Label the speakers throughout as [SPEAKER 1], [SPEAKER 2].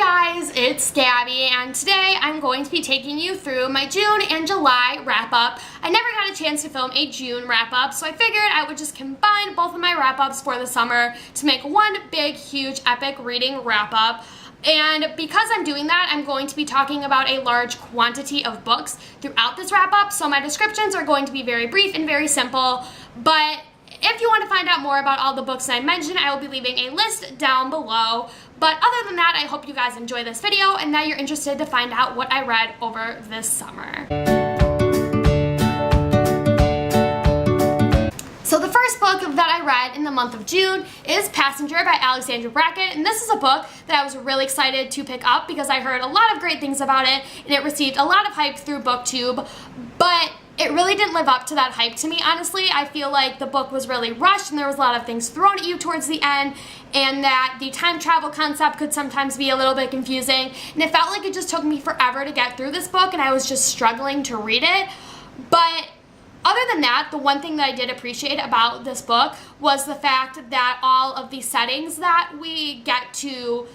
[SPEAKER 1] guys, it's Gabby, and today I'm going to be taking you through my June and July wrap-up. I never got a chance to film a June wrap-up, so I figured I would just combine both of my wrap-ups for the summer to make one big, huge, epic reading wrap-up. And because I'm doing that, I'm going to be talking about a large quantity of books throughout this wrap-up, so my descriptions are going to be very brief and very simple, but if you want to find out more about all the books I mentioned, I will be leaving a list down below. But other than that, I hope you guys enjoy this video and that you're interested to find out what I read over this summer. So the first book that I read in the month of June is Passenger by Alexandra Bracken, and this is a book that I was really excited to pick up because I heard a lot of great things about it and it received a lot of hype through BookTube, but it really didn't live up to that hype to me, honestly. I feel like the book was really rushed and there was a lot of things thrown at you towards the end, and that the time travel concept could sometimes be a little bit confusing, and it felt like it just took me forever to get through this book and I was just struggling to read it. But other than that, the one thing that I did appreciate about this book was the fact that all of the settings that we get to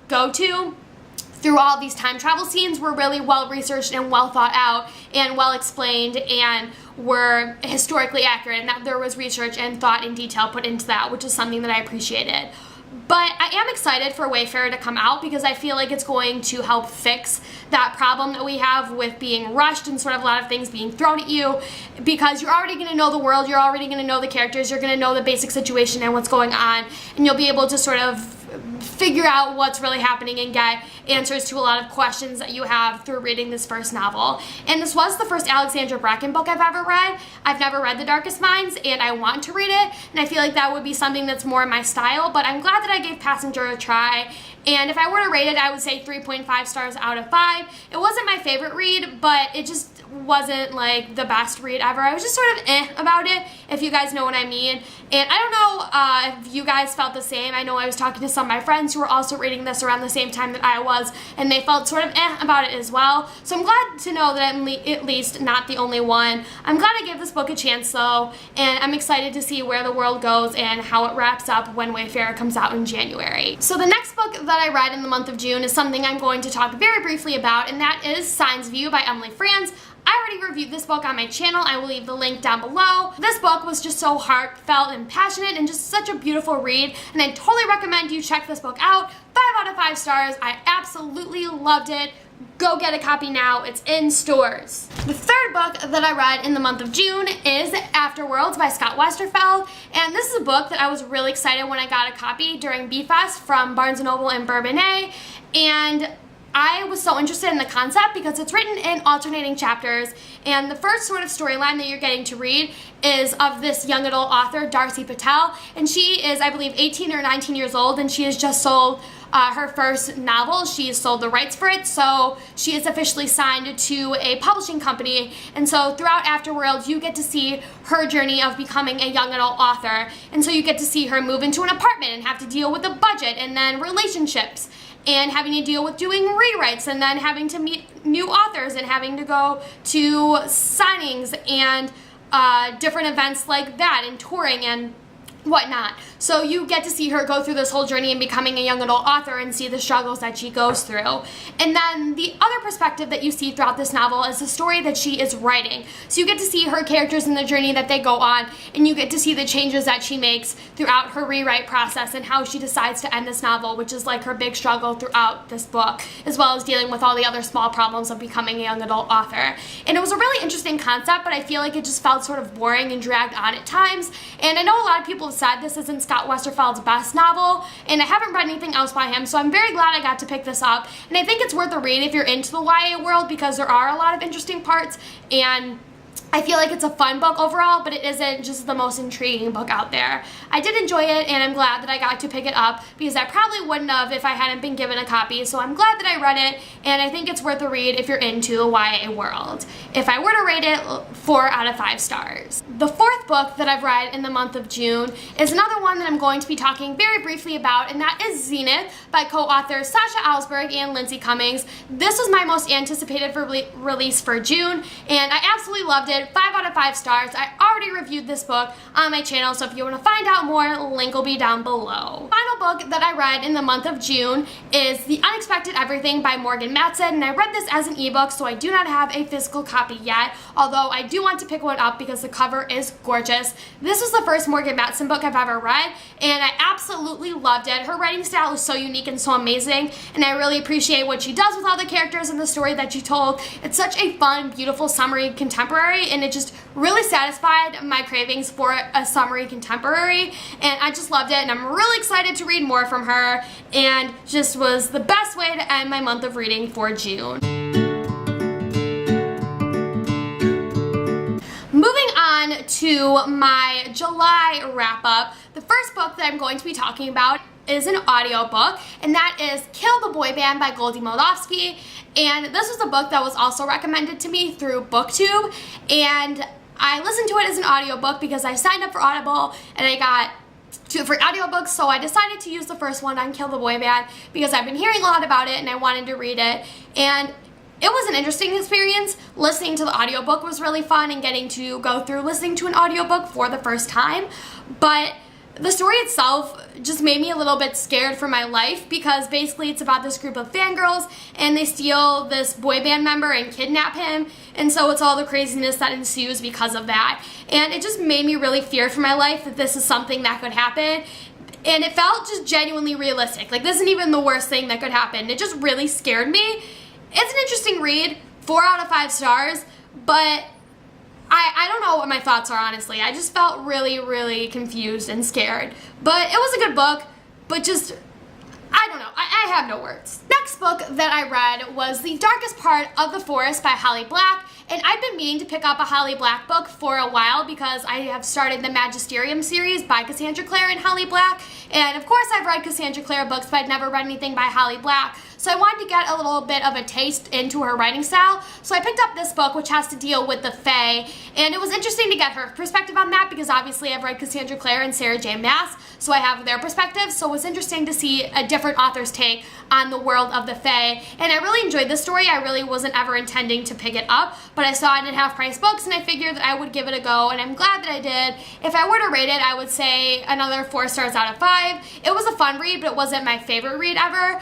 [SPEAKER 1] go to through all these time travel scenes were really well researched and well thought out and well explained and were historically accurate, and that there was research and thought and detail put into that, which is something that I appreciated. But I am excited for Wayfarer to come out because I feel like it's going to help fix that problem that we have with being rushed and sort of a lot of things being thrown at you, because you're already going to know the world, you're already going to know the characters, you're going to know the basic situation and what's going on, and you'll be able to sort of figure out what's really happening and get answers to a lot of questions that you have through reading this first novel. And this was the first Alexandra Bracken book I've ever read. I've never read The Darkest Minds, and I want to read it, and I feel like that would be something that's more my style, but I'm glad that I gave Passenger a try. And if I were to rate it, I would say 3.5 stars out of 5. It wasn't my favorite read, but it just wasn't like the best read ever. I was just sort of about it, if you guys know what I mean. And I don't know if you guys felt the same. I know I was talking to some of my friends who were also reading this around the same time that I was, and they felt sort of about it as well. So I'm glad to know that I'm at least not the only one. I'm glad I gave this book a chance though, and I'm excited to see where the world goes and how it wraps up when Wayfarer comes out in January. So the next book that I read in the month of June is something I'm going to talk very briefly about, and that is Signs of You by Emily Franz. I already reviewed this book on my channel. I will leave the link down below. This book was just so heartfelt and passionate and just such a beautiful read, and I totally recommend you check this book out. 5 out of 5 stars. I absolutely loved it. Go get a copy now. It's in stores. The third book that I read in the month of June is Afterworlds by Westerfeld, and this is a book that I was really excited when I got a copy during B-Fest from Barnes & Noble and Bourbonnais, and I was so interested in the concept because it's written in alternating chapters, and the first sort of storyline that you're getting to read is of this young adult author, Darcy Patel, and she is, I believe, 18 or 19 years old, and she has just sold her first novel. She has sold the rights for it, so she is officially signed to a publishing company, and so throughout Afterworlds you get to see her journey of becoming a young adult author, and so you get to see her move into an apartment and have to deal with a budget and then relationships and having to deal with doing rewrites and then having to meet new authors and having to go to signings and different events like that and touring and whatnot. So you get to see her go through this whole journey in becoming a young adult author and see the struggles that she goes through. And then the other perspective that you see throughout this novel is the story that she is writing. So you get to see her characters in the journey that they go on, and you get to see the changes that she makes throughout her rewrite process and how she decides to end this novel, which is like her big struggle throughout this book, as well as dealing with all the other small problems of becoming a young adult author. And it was a really interesting concept, but I feel like it just felt sort of boring and dragged on at times. And I know a lot of people have said this isn't Scott Westerfeld's best novel, and I haven't read anything else by him, so I'm very glad I got to pick this up, and I think it's worth a read if you're into the YA world because there are a lot of interesting parts, and I feel like it's a fun book overall, but it isn't just the most intriguing book out there. I did enjoy it, and I'm glad that I got to pick it up because I probably wouldn't have if I hadn't been given a copy, so I'm glad that I read it, and I think it's worth a read if you're into the YA world. If I were to rate it, 4 out of 5 stars. The fourth book that I've read in the month of June is another one that I'm going to be talking very briefly about, and that is Zenith by co-authors Sasha Alsberg and Lindsay Cummings. This was my most anticipated release for June, and I absolutely loved it. 5 out of 5 stars. I already reviewed this book on my channel, so if you want to find out more, link will be down below. Final book that I read in the month of June is The Unexpected Everything by Matson, and I read this as an ebook, so I do not have a physical copy yet, although I do want to pick one up because the cover is gorgeous. This was the first Matson book I've ever read, and I absolutely loved it. Her writing style is so unique and so amazing, and I really appreciate what she does with all the characters and the story that she told. It's such a fun, beautiful summary contemporary, and it just really satisfied my cravings for a summary contemporary, and I just loved it, and I'm really excited to read more from her, and just was the best way to end my month of reading for June. Moving on to my July wrap-up, the first book that I'm going to be talking about is an audiobook, and that is Kill the Boyband by Goldy Moldavsky, and this was a book that was also recommended to me through BookTube, and I listened to it as an audiobook because I signed up for Audible and I got 2 free audiobooks, so I decided to use the first one on Kill the Boyband because I've been hearing a lot about it and I wanted to read it, and it was an interesting experience. Listening to the audiobook was really fun and getting to go through listening to an audiobook for the first time, but the story itself just made me a little bit scared for my life because basically it's about this group of fangirls and they steal this boy band member and kidnap him, and so it's all the craziness that ensues because of that, and it just made me really fear for my life that this is something that could happen, and it felt just genuinely realistic. Like, this isn't even the worst thing that could happen. It just really scared me. It's an interesting read, 4 out of 5 stars, but I don't know what my thoughts are, honestly. I just felt really, really confused and scared. But it was a good book, but just, I don't know. I have no words. Next book that I read was The Darkest Part of the Forest by Holly Black. And I've been meaning to pick up a Holly Black book for a while because I have started the Magisterium series by Cassandra Clare and Holly Black. And of course I've read Cassandra Clare books, but I'd never read anything by Holly Black. So I wanted to get a little bit of a taste into her writing style. So I picked up this book, which has to deal with the Fae. And it was interesting to get her perspective on that because obviously I've read Cassandra Clare and Sarah J. Maas, so I have their perspective. So it was interesting to see a different author's take on the world of the Fae. And I really enjoyed the story. I really wasn't ever intending to pick it up, but I saw it in half-price books and I figured that I would give it a go, and I'm glad that I did. If I were to rate it, I would say another 4 stars out of 5. It was a fun read, but it wasn't my favorite read ever.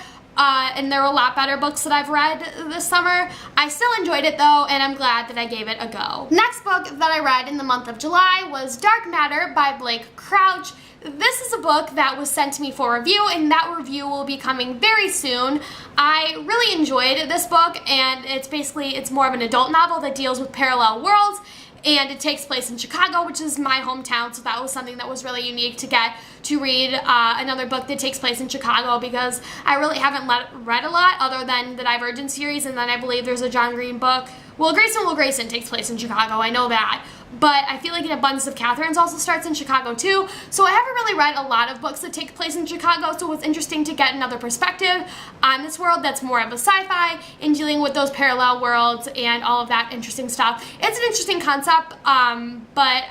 [SPEAKER 1] And there were a lot better books that I've read this summer. I still enjoyed it though, and I'm glad that I gave it a go. Next book that I read in the month of July was Dark Matter by Blake Crouch. This is a book that was sent to me for review, and that review will be coming very soon. I really enjoyed this book, and it's more of an adult novel that deals with parallel worlds, and it takes place in Chicago, which is my hometown, so that was something that was really unique to get to read another book that takes place in Chicago, because I really haven't read a lot other than the Divergent series, and then I believe there's a John Green book. Well, Grayson takes place in Chicago, I know that. But I feel like An Abundance of Catherines also starts in Chicago too, so I haven't really read a lot of books that take place in Chicago, so it was interesting to get another perspective on this world that's more of a sci-fi and dealing with those parallel worlds and all of that interesting stuff. It's an interesting concept, but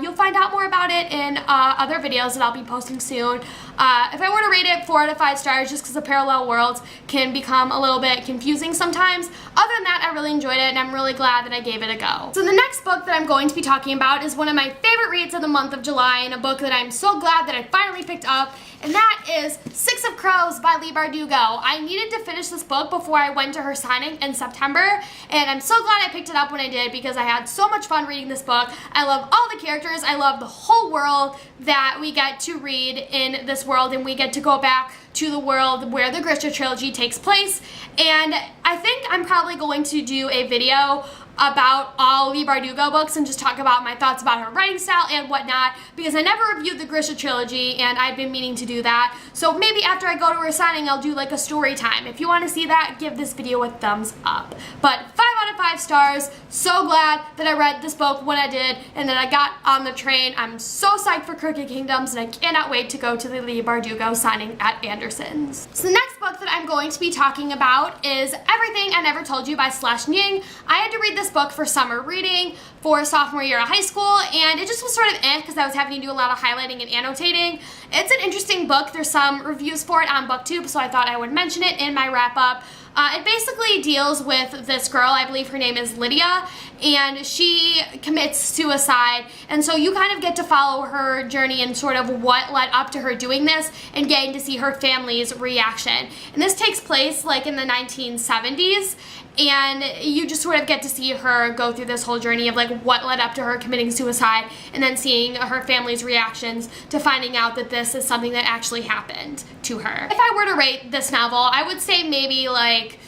[SPEAKER 1] you'll find out more about it in other videos that I'll be posting soon. If I were to rate it 4 out of 5 stars, just because the parallel worlds can become a little bit confusing sometimes. Other than that, I really enjoyed it, and I'm really glad that I gave it a go. So the next book that I'm going to be talking about is one of my favorite reads of the month of July, and a book that I'm so glad that I finally picked up, and that is Six of Crows by Leigh Bardugo. I needed to finish this book before I went to her signing in September, and I'm so glad I picked it up when I did because I had so much fun reading this book. I love all the characters, I love the whole world that we get to read in this world, and we get to go back to the world where the Grisha trilogy takes place, and I think I'm probably going to do a video about all Leigh Bardugo books and just talk about my thoughts about her writing style and whatnot, because I never reviewed the Grisha trilogy and I've been meaning to do that. So maybe after I go to her signing, I'll do like a story time. If you want to see that, give this video a thumbs up. But 5 out of 5 stars. So glad that I read this book when I did and that I got on the train. I'm so psyched for Crooked Kingdoms, and I cannot wait to go to the Leigh Bardugo signing at Anderson's. So the next book that I'm going to be talking about is Everything I Never Told You by Celeste Nying. I had to read this book for summer reading for sophomore year of high school, and it just was sort of because I was having to do a lot of highlighting and annotating. It's an interesting book. There's some reviews for it on BookTube, so I thought I would mention it in my wrap-up. It basically deals with this girl, I believe her name is Lydia, and she commits suicide, and so you kind of get to follow her journey and sort of what led up to her doing this and getting to see her family's reaction. And this takes place like in the 1970s, and you just sort of get to see her go through this whole journey of like what led up to her committing suicide, and then seeing her family's reactions to finding out that this is something that actually happened to her. If I were to rate this novel, I would say maybe like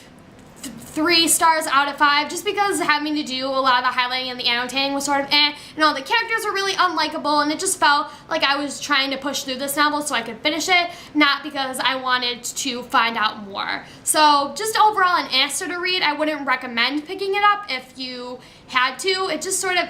[SPEAKER 1] 3 stars out of 5, just because having to do a lot of the highlighting and the annotating was sort of and all the characters were really unlikable, and it just felt like I was trying to push through this novel so I could finish it, not because I wanted to find out more. So just overall an answer to read. I wouldn't recommend picking it up if you had to. It just sort of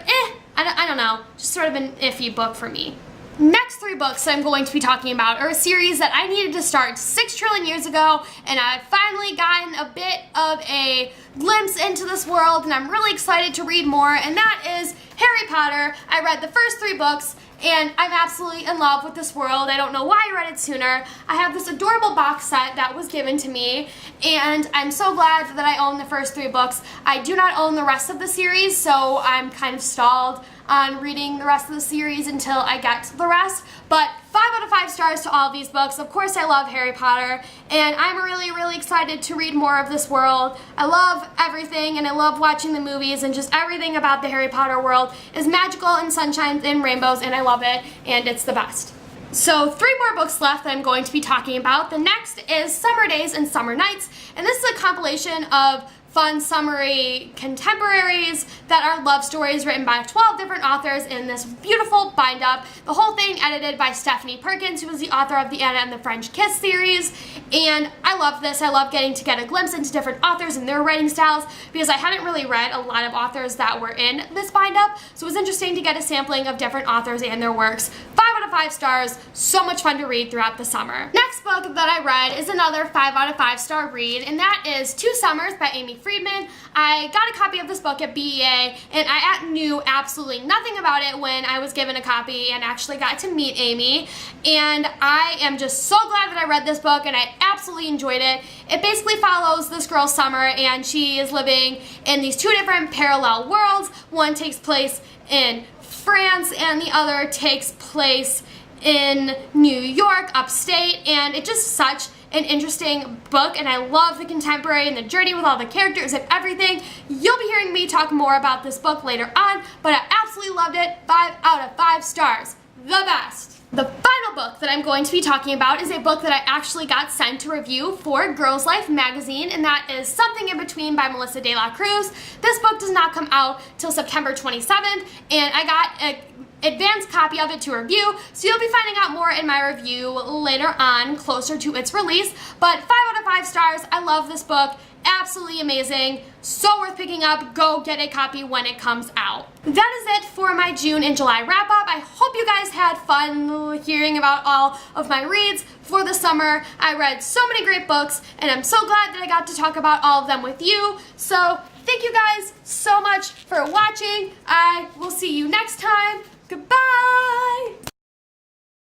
[SPEAKER 1] I don't know, just sort of an iffy book for me. Next 3 books that I'm going to be talking about are a series that I needed to start 6 trillion years ago, and I've finally gotten a bit of a glimpse into this world, and I'm really excited to read more, and that is Harry Potter. I read the first 3 books, and I'm absolutely in love with this world. I don't know why I read it sooner. I have this adorable box set that was given to me, and I'm so glad that I own the first 3 books. I do not own the rest of the series, so I'm kind of stalled on reading the rest of the series until I get to the rest, but 5 out of 5 stars to all of these books. Of course I love Harry Potter, and I'm really excited to read more of this world. I love everything, and I love watching the movies, and just everything about the Harry Potter world is magical and sunshines and rainbows, and I love it, and it's the best. So 3 more books left that I'm going to be talking about. The next is Summer Days and Summer Nights, and this is a compilation of fun summery contemporaries that are love stories written by 12 different authors in this beautiful bind-up. The whole thing edited by Stephanie Perkins, who was the author of the Anna and the French Kiss series, and I love this. I love getting to get a glimpse into different authors and their writing styles, because I hadn't really read a lot of authors that were in this bind-up, so it was interesting to get a sampling of different authors and their works. 5 out of 5 stars, so much fun to read throughout the summer. Next book that I read is another 5 out of 5 star read, and that is Two Summers by Aimee Friedman. I got a copy of this book at BEA, and I knew absolutely nothing about it when I was given a copy and actually got to meet Aimee, and I am just so glad that I read this book, and I absolutely enjoyed it. It basically follows this girl's summer, and she is living in these 2 different parallel worlds. One takes place in France, and the other takes place in New York, upstate, and it's just such an interesting book, and I love the contemporary and the journey with all the characters and everything. You'll be hearing me talk more about this book later on, but I absolutely loved it. 5 out of 5 stars. The best. The final book that I'm going to be talking about is a book that I actually got sent to review for Girls Life magazine, and that is Something in Between by Melissa de la Cruz. This book does not come out till September 27th, and I got an advanced copy of it to review, so you'll be finding out more in my review later on, closer to its release. But 5 out of 5 stars. I love this book. Absolutely amazing. So worth picking up. Go get a copy when it comes out. That is it for my June and July wrap up. I hope you guys had fun hearing about all of my reads for the summer. I read so many great books, and I'm so glad that I got to talk about all of them with you. So thank you guys so much for watching. I will see you next time. Goodbye!